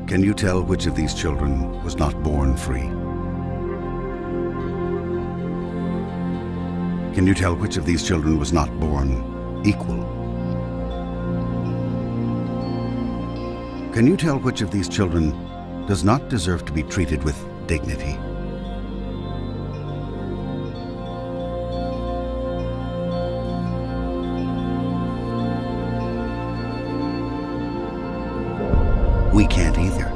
Can you tell which of these children was not born free? Can you tell which of these children was not born equal? Can you tell which of these children does not deserve to be treated with dignity? We can't either.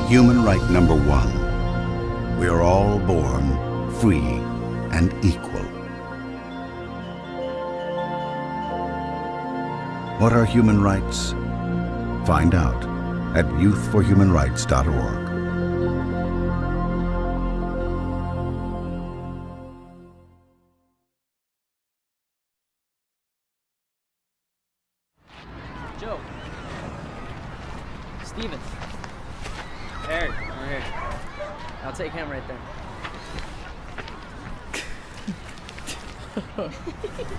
Human right number one. We are all born free and equal. What are human rights? Find out at youthforhumanrights.org. Joe. Steven. Eric, over here. I'll take him right there.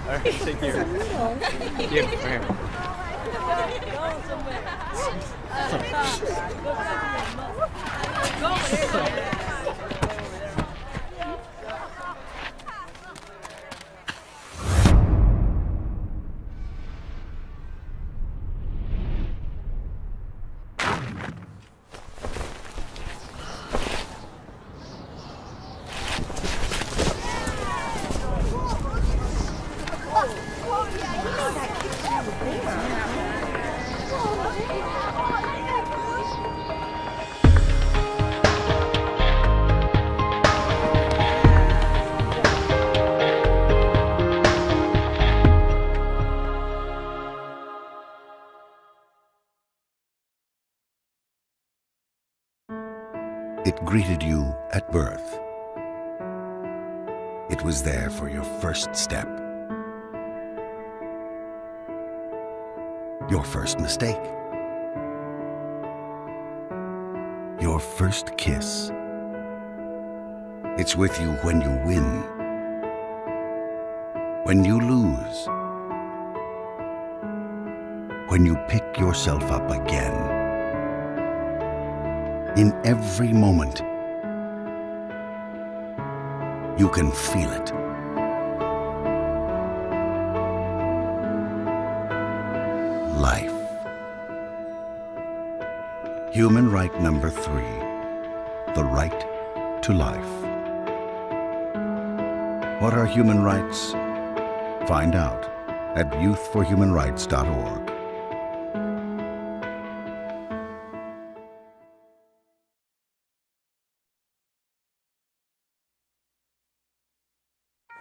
Alright, take you. You, over here. It greeted you at birth. It was there for your first step, your first mistake, your first kiss. It's with you when you win, when you lose, when you pick yourself up again. In every moment, you can feel it. Life. Human right number 3, the right to life. What are human rights? Find out at youthforhumanrights.org.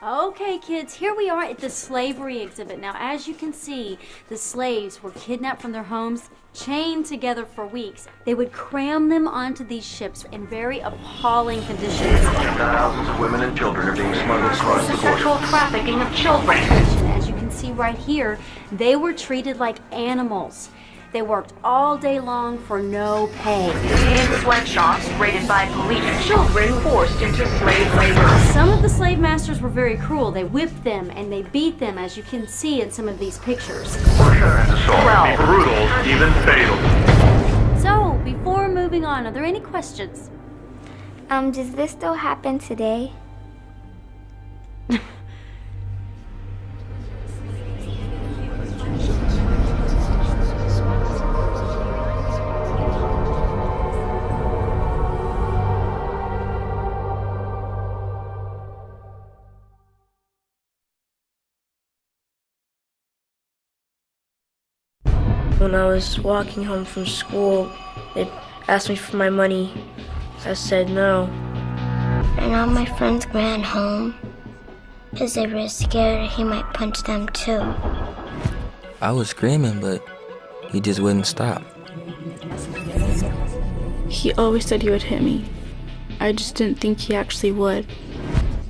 Okay, kids, here we are at the slavery exhibit. Now, as you can see, the slaves were kidnapped from their homes, chained together for weeks. They would cram them onto these ships in very appalling conditions. Thousands of women and children are being smuggled across the border. Sexual trafficking of children. As you can see right here, they were treated like animals. They worked all day long for no pay. In sweatshops raided by police, children forced into slave labor. Some of the slave masters were very cruel. They whipped them and they beat them, as you can see in some of these pictures. Torture and assault can be brutal, even fatal. So, before moving on, are there any questions? Does this still happen today? When I was walking home from school, they asked me for my money. I said no. And all my friends ran home because they were scared he might punch them too. I was screaming, but he just wouldn't stop. He always said he would hit me. I just didn't think he actually would.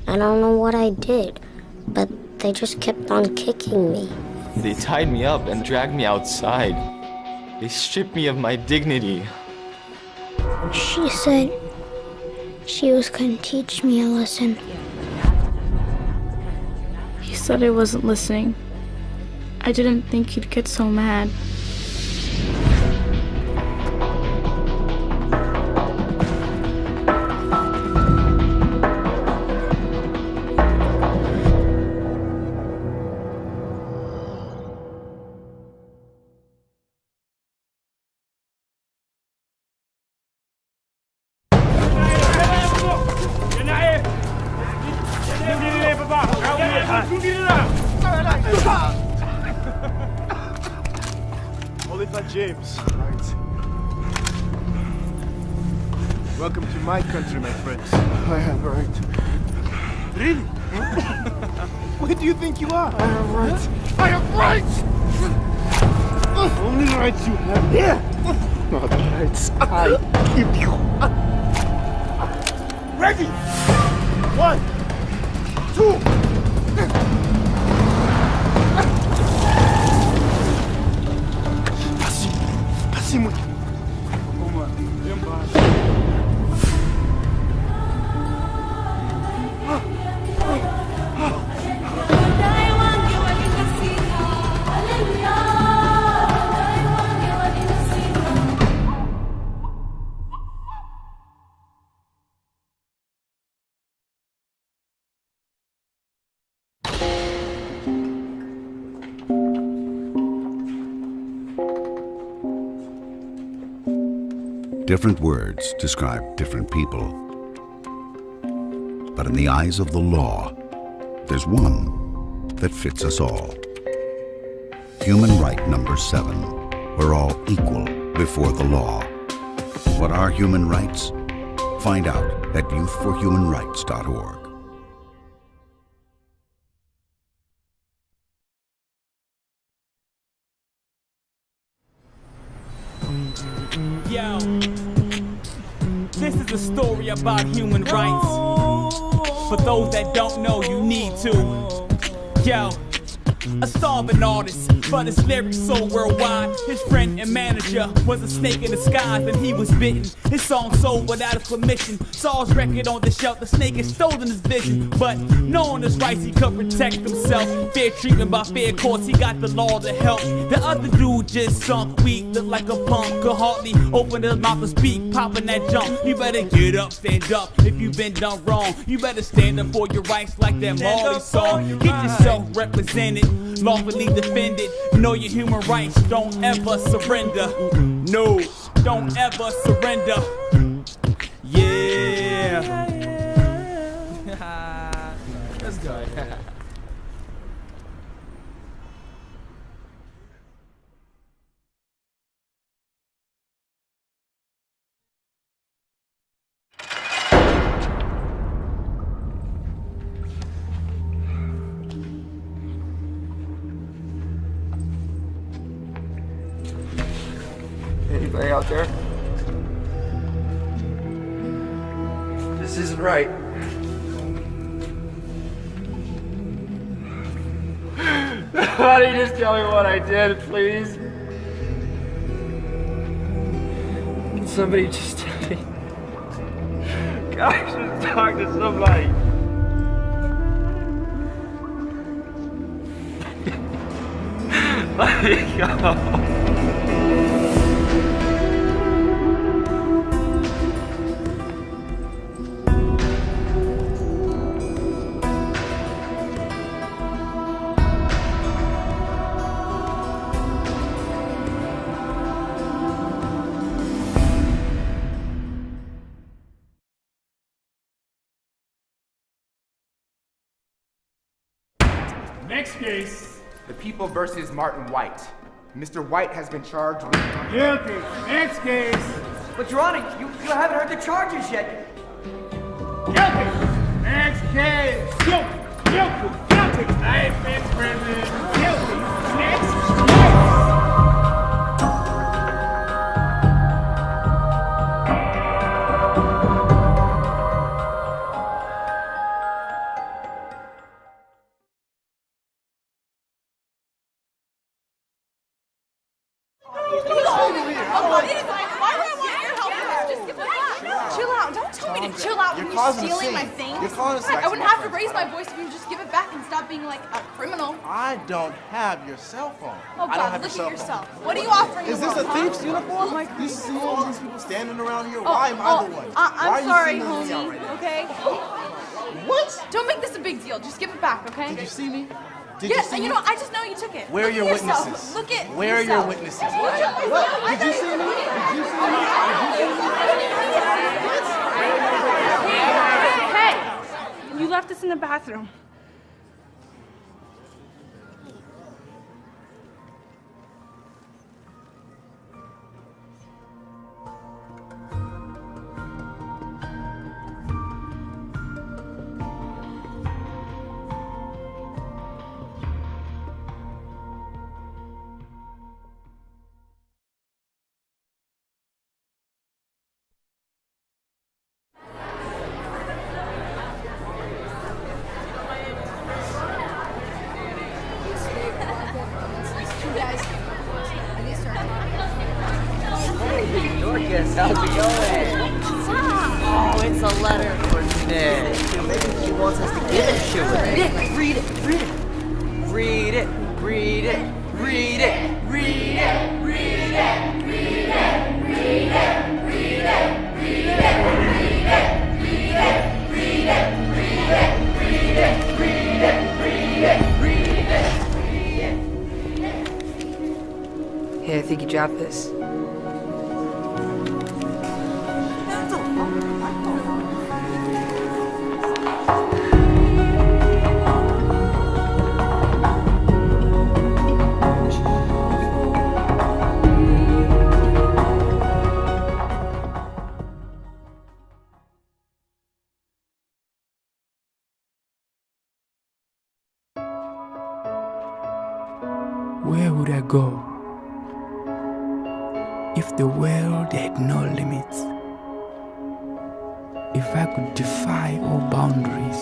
I don't know what I did, but they just kept on kicking me. They tied me up and dragged me outside. They stripped me of my dignity. She said she was going to teach me a lesson. He said I wasn't listening. I didn't think he'd get so mad. Oliver James. Right. Welcome to my country, my friends. I am right. Really? Where do you think you are? I am right. I am right! Only rights you have here. Not rights I give you. Ready? 1, 2. Passe muito. Uma, embaixo. Different words describe different people. But in the eyes of the law, there's one that fits us all. Human right number 7. We're all equal before the law. What are human rights? Find out at youthforhumanrights.org. Yo, this is a story about human rights. For those that don't know, you need to. Yo, a starving artist, but his lyrics sold worldwide. His friend and manager was a snake in disguise, and he was bitten. His song sold without his permission. Saw his record on the shelf, the snake had stolen his vision. But knowing his rights, he could protect himself. Fair treatment by fair courts, he got the law to help. The other dude just sunk weak, looked like a punk. Could hardly open his mouth to speak, popping that jump. You better get up, stand up if you've been done wrong. You better stand up for your rights like that Marley song. Get yourself represented, lawfully defended. Know your human rights, don't ever surrender. No, don't ever surrender. Yeah. Let's go. Anybody out there? This isn't right. Somebody just tell me what I did, please. Can somebody just tell me? Gosh, just talk to somebody. Let me go. Next case. The People versus Martin White. Mr. White has been charged with... Guilty. Next case. But Your Honor, you haven't heard the charges yet. Guilty. Next case. Guilty. Guilty. Guilty. Hey, Mr. President. Guilty. Next case. Chill out. Don't tell me to chill out when you causing a stealing scene. my things? You're causing a scene. I wouldn't have to raise my voice if you would just give it back and stop being like a criminal. I don't have your cell phone. Oh I don't God, have look your at cell yourself. phone. What are you offering Is the this world, a thief's uniform? Oh my You see all these people standing around here? Oh, Why am I the one? Why I'm are you sorry, singling me out right homie. now? Okay. What? Don't make this a big deal. Just give it back, okay? Did you see me? Did Yeah, you see and me? you know, I just know you took it. Where are Look your at yourself. witnesses? Look at Where are your yourself. witnesses? What? Did you see me? Did you see me? Hey! You left us in the bathroom. Dorcas, how's it going? Oh, it's a letter for Nick. Maybe she wants us to give it to her. Nick, read it, read it. Read it, read it, read it, read it, read it, read it, read it, read it, read it, read it, read it, read it, read it, read it, read it, read it, read it. Hey, I think you dropped this. Where would I go if the world had no limits? If I could defy all boundaries?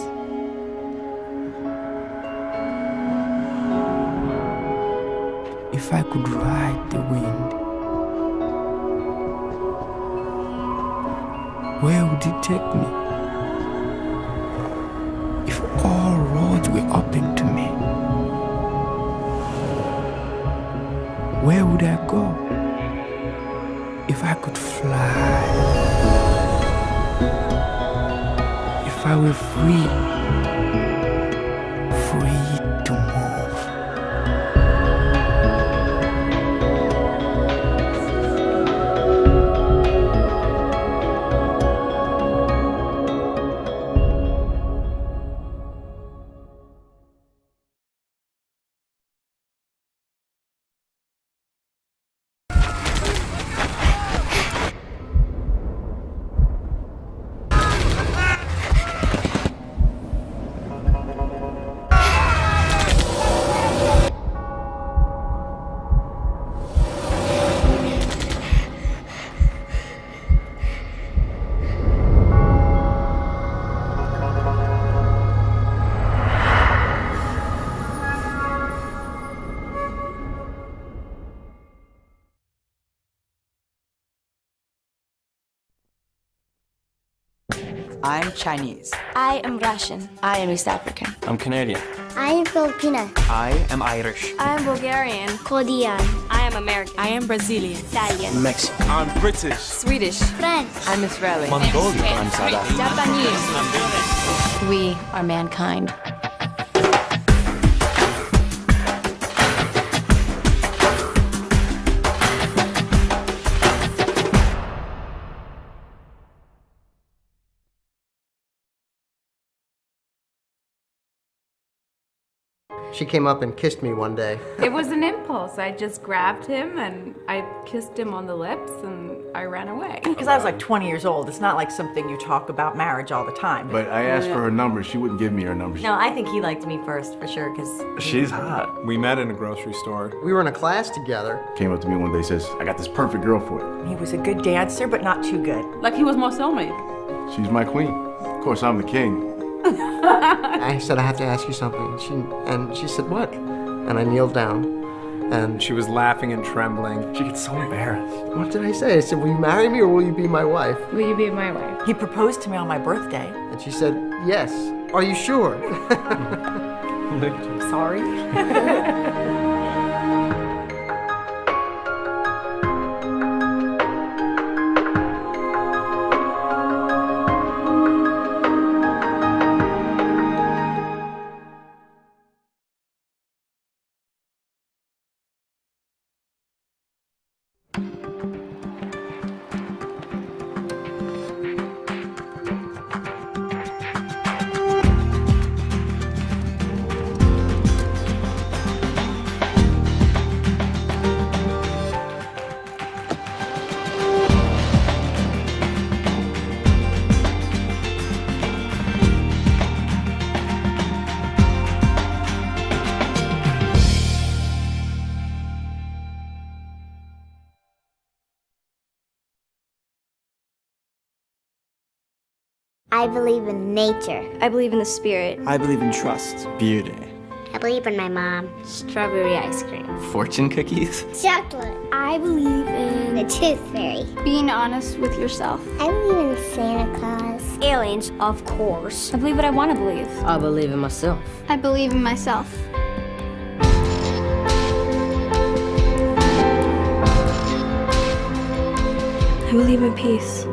If I could ride the wind? Where would it take me? If all roads were open to me? Where would I go if I could fly? If I were free to move. I'm Chinese. I am Russian. I am East African. I'm Canadian. I am Filipina. I am Irish. I am Bulgarian. Korean. I am American. I am Brazilian. Italian. Mexican. I'm British. Swedish. French. I'm Israeli. Mongolian. I'm South African. Japanese. We are mankind. She came up and kissed me one day. It was an impulse. I just grabbed him and I kissed him on the lips and I ran away. Because I was like 20 years old. It's not like something you talk about marriage all the time. But I asked for her number. She wouldn't give me her number. No, I think he liked me first, for sure, because... She's hot. We met in a grocery store. We were in a class together. Came up to me one day, says, I got this perfect girl for you. He was a good dancer, but not too good. Like he was my soulmate. She's my queen. Of course, I'm the king. I said, I have to ask you something. She said, what? And I kneeled down And She was laughing and trembling. She gets so embarrassed. what did I say? I said, will you marry me or will you be my wife? Will you be my wife? He proposed to me on my birthday. And she said, yes. Are you sure? Sorry. I believe in nature. I believe in the spirit. I believe in trust, beauty. I believe in my mom. Strawberry ice cream. Fortune cookies? Chocolate. I believe in the tooth fairy. Being honest with yourself. I believe in Santa Claus. Aliens, of course. I believe what I want to believe. I believe in myself. I believe in myself. I believe in peace.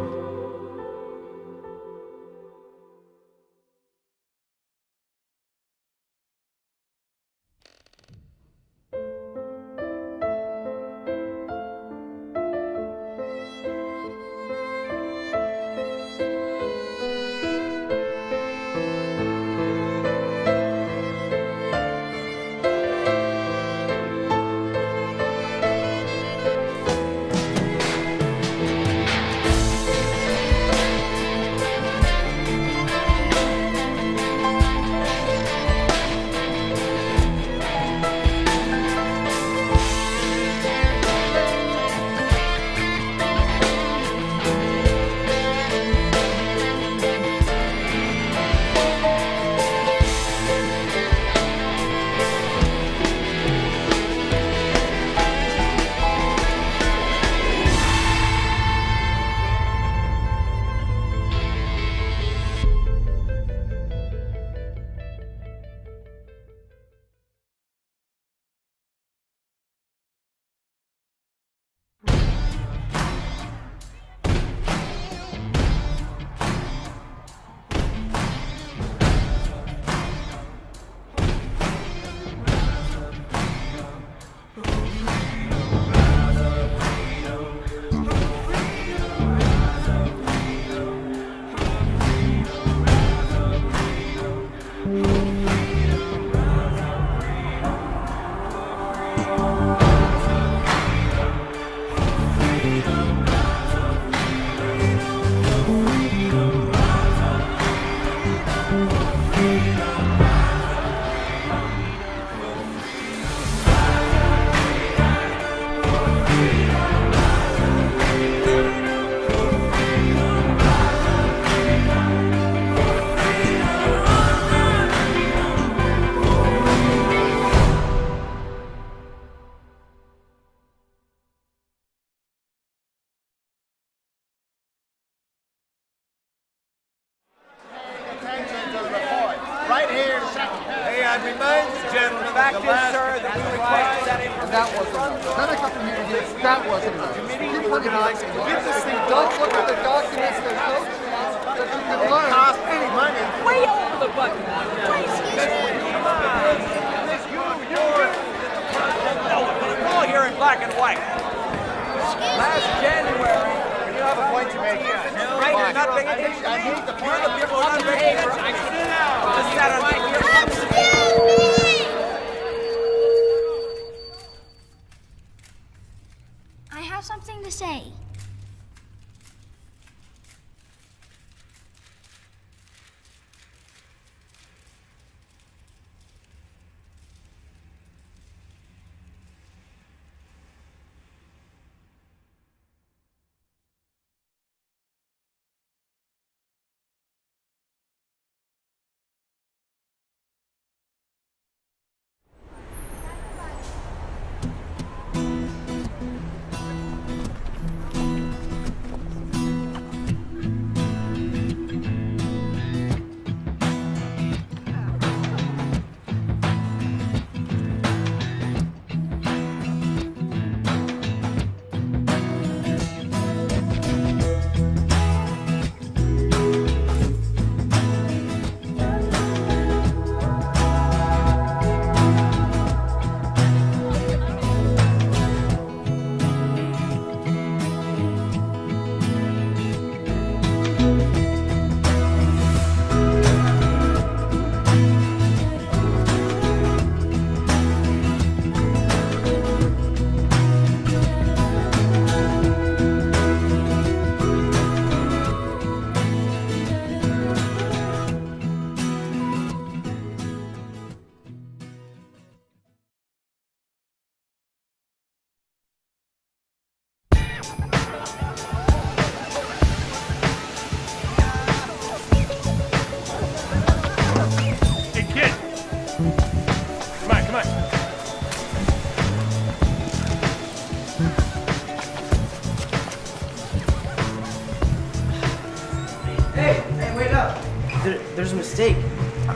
Right here, May I remind the gentlemen of the last That wasn't enough. Then I come from here to hear that wasn't enough. Keep organizing. Get this thing done. Look at the documents that you can learn. Cost any money. Way over the button. All here in black and white. Last January, when you have a point to make, right? You're not paying attention. I need the point of people not paying attention. Just that on I have something to say.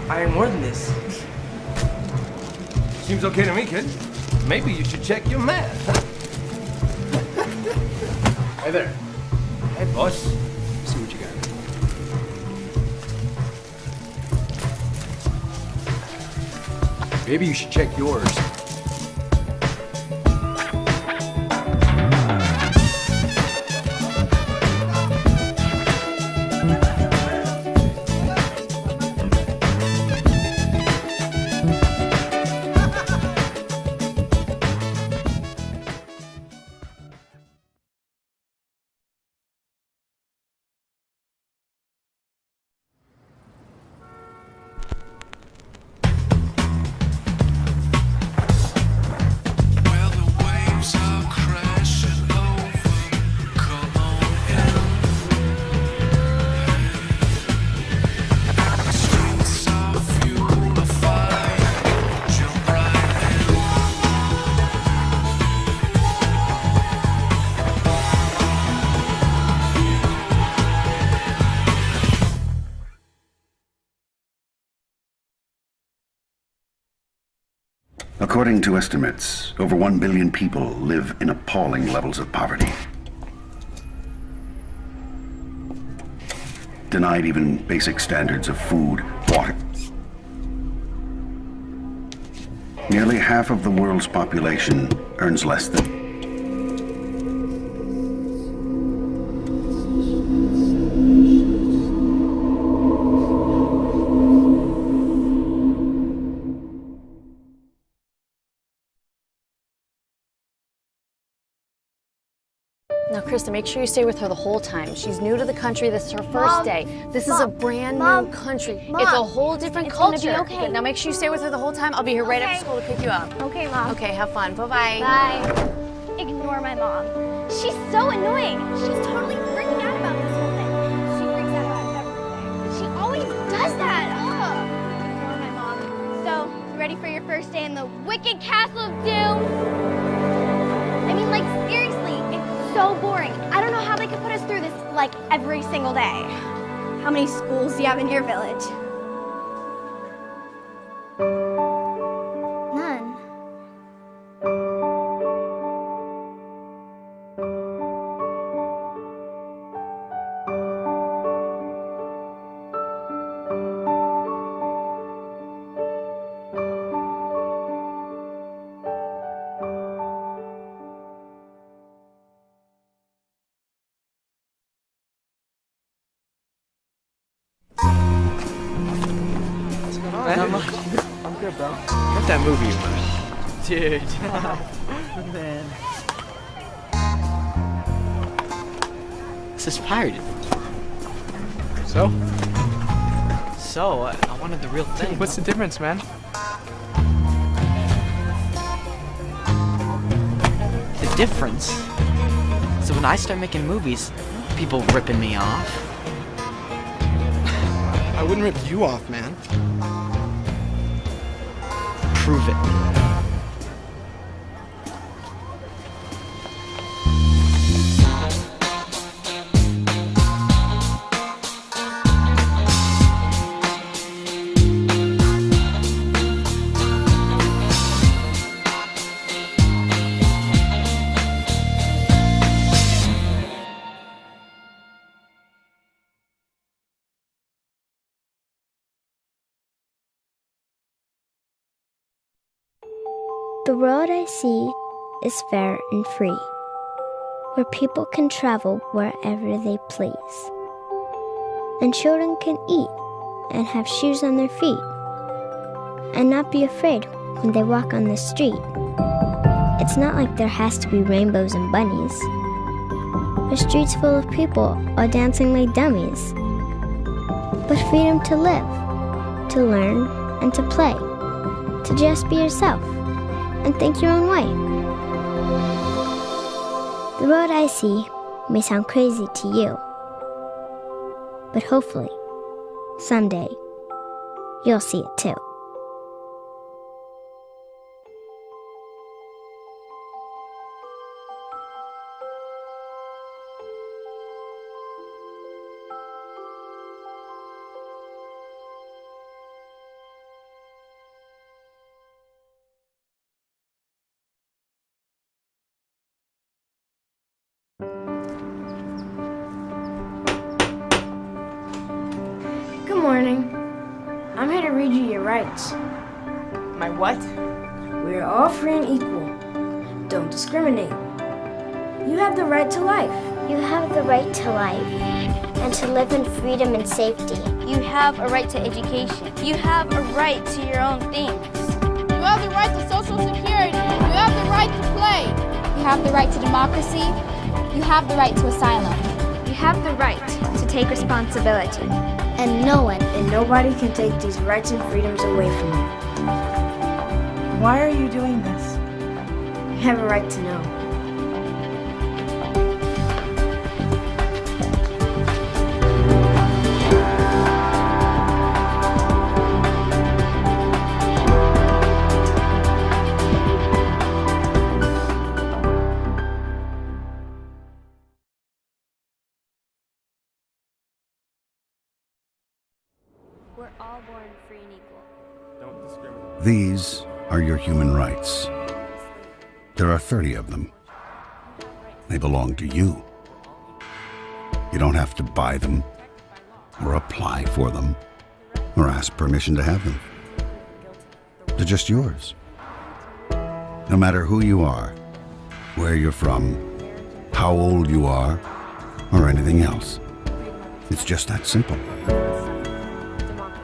I earn more than this. Seems okay to me, kid. Maybe you should check your math, huh? Hey there. Hey, boss. See what you got. Maybe you should check yours. According to estimates, over 1 billion people live in appalling levels of poverty. Denied even basic standards of food, water. Nearly half of the world's population earns less than. Now, Krista, make sure you stay with her the whole time. She's new to the country. This is her first day. This is a brand new country. It's a whole different culture. Gonna be okay. But now make sure you stay with her the whole time. I'll be here right after school to pick you up. Okay, Mom. Okay, have fun. Bye-bye. Bye. Ignore my mom. She's so annoying. She's totally freaking out about this whole thing. She freaks out about everything. She always does that. Ugh. Ignore my mom. So, you ready for your first day in the wicked castle of doom? I mean, like, seriously, it's so boring. I don't know how they could put us through this, like, every single day. How many schools do you have in your village? None. Not much. I'm good, bro. Got that movie, dude. Man. This is pirated. So? So, I wanted the real thing. What's the difference, man? The difference? So when I start making movies, people ripping me off. I wouldn't rip you off, man. Prove it. The road I see is fair and free, where people can travel wherever they please, and children can eat and have shoes on their feet, and not be afraid when they walk on the street. It's not like there has to be rainbows and bunnies. The streets full of people are dancing like dummies. But freedom to live, to learn, and to play, to just be yourself and think your own way. The road I see may sound crazy to you, but hopefully, someday, you'll see it too. read you your rights. My what? We're all free and equal. Don't discriminate. You have the right to life. You have the right to life and to live in freedom and safety. You have a right to education. You have a right to your own things. You have the right to social security. You have the right to play. You have the right to democracy. You have the right to asylum. You have the right to take responsibility. And no one and nobody can take these rights and freedoms away from you. Why are you doing this? You have a right to know. We're all born free and equal. Don't discriminate. These are your human rights. There are 30 of them. They belong to you. You don't have to buy them, or apply for them, or ask permission to have them. They're just yours. No matter who you are, where you're from, how old you are, or anything else. It's just that simple.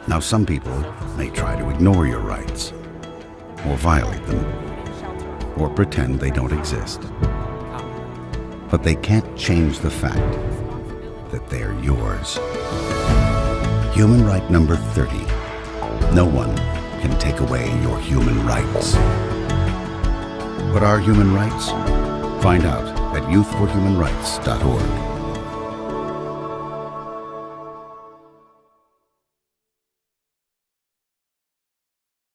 Now, some people may try to ignore your rights, or violate them, or pretend they don't exist. But they can't change the fact that they're yours. Human right number 30. No one can take away your human rights. What are human rights? Find out at youthforhumanrights.org.